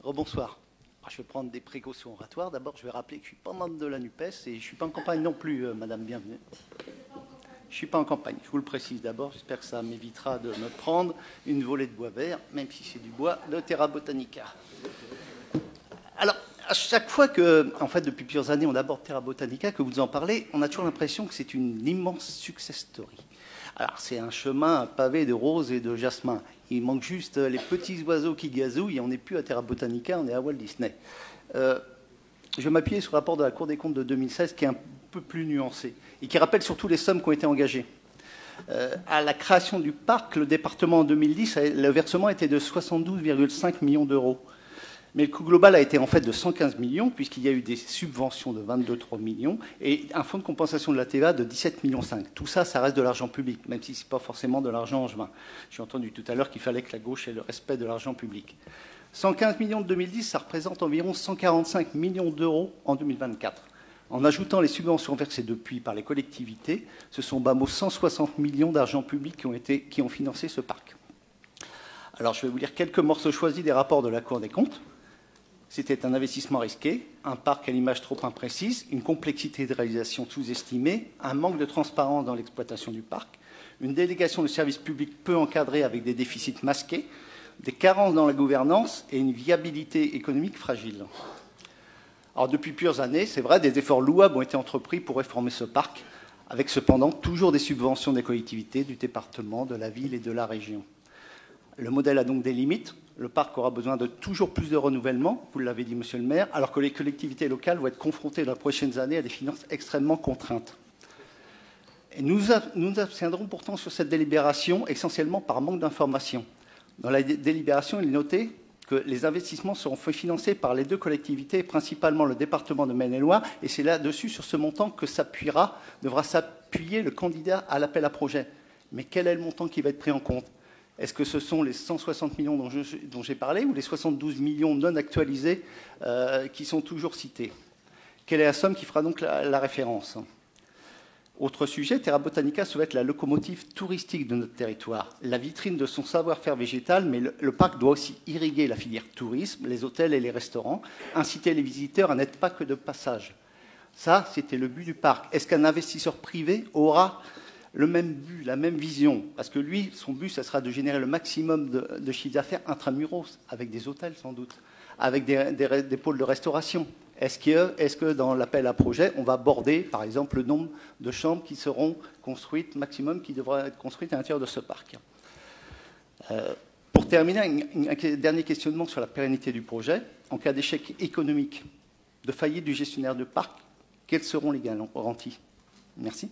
Rebonsoir. Je vais prendre des précautions oratoires. D'abord, je vais rappeler que je ne suis pas membre de la NUPES et je ne suis pas en campagne non plus, madame, bienvenue. Je ne suis pas en campagne, je vous le précise d'abord. J'espère que ça m'évitera de me prendre une volée de bois vert, même si c'est du bois de Terra Botanica. Alors, à chaque fois que, en fait, depuis plusieurs années, on aborde Terra Botanica, que vous en parlez, on a toujours l'impression que c'est une immense success story. Alors, c'est un chemin pavé de roses et de jasmin. Il manque juste les petits oiseaux qui gazouillent et on n'est plus à Terra Botanica, on est à Walt Disney. Je vais m'appuyer sur le rapport de la Cour des comptes de 2016 qui est un peu plus nuancé et qui rappelle surtout les sommes qui ont été engagées. À la création du parc, le département en 2010, le versement était de 72,5 millions d'euros. Mais le coût global a été en fait de 115 millions, puisqu'il y a eu des subventions de 22,3 millions et un fonds de compensation de la TVA de 17,5 millions. Tout ça, ça reste de l'argent public, même si ce n'est pas forcément de l'argent angevin. J'ai entendu tout à l'heure qu'il fallait que la gauche ait le respect de l'argent public. 115 millions de 2010, ça représente environ 145 millions d'euros en 2024. En ajoutant les subventions versées depuis par les collectivités, ce sont bas mot 160 millions d'argent public qui ont financé ce parc. Alors, je vais vous lire quelques morceaux choisis des rapports de la Cour des comptes. C'était un investissement risqué, un parc à l'image trop imprécise, une complexité de réalisation sous-estimée, un manque de transparence dans l'exploitation du parc, une délégation de services publics peu encadrée avec des déficits masqués, des carences dans la gouvernance et une viabilité économique fragile. Alors, depuis plusieurs années, c'est vrai, des efforts louables ont été entrepris pour réformer ce parc, avec cependant toujours des subventions des collectivités, du département, de la ville et de la région. Le modèle a donc des limites. Le parc aura besoin de toujours plus de renouvellement, vous l'avez dit, monsieur le maire, alors que les collectivités locales vont être confrontées dans les prochaines années à des finances extrêmement contraintes. Et nous nous abstiendrons pourtant sur cette délibération, essentiellement par manque d'information. Dans la délibération, il est noté que les investissements seront financés par les deux collectivités, principalement le département de Maine-et-Loire, et c'est là-dessus, sur ce montant, que devra s'appuyer le candidat à l'appel à projet. Mais quel est le montant qui va être pris en compte ? Est-ce que ce sont les 160 millions dont j'ai parlé ou les 72 millions non actualisés qui sont toujours cités? Quelle est la somme qui fera donc la référence? Autre sujet, Terra Botanica se veut être la locomotive touristique de notre territoire, la vitrine de son savoir-faire végétal, mais le parc doit aussi irriguer la filière tourisme, les hôtels et les restaurants, inciter les visiteurs à n'être pas que de passage. Ça, c'était le but du parc. Est-ce qu'un investisseur privé aura le même but, la même vision? Parce que lui, son but, ça sera de générer le maximum de chiffre d'affaires intramuros, avec des hôtels sans doute, avec des pôles de restauration. Est-ce que dans l'appel à projet, on va border, par exemple, le nombre de chambres qui seront construites, maximum, qui devraient être construites à l'intérieur de ce parc? Pour terminer, un dernier questionnement sur la pérennité du projet. En cas d'échec économique, de faillite du gestionnaire de parc, quels seront les garanties? Merci.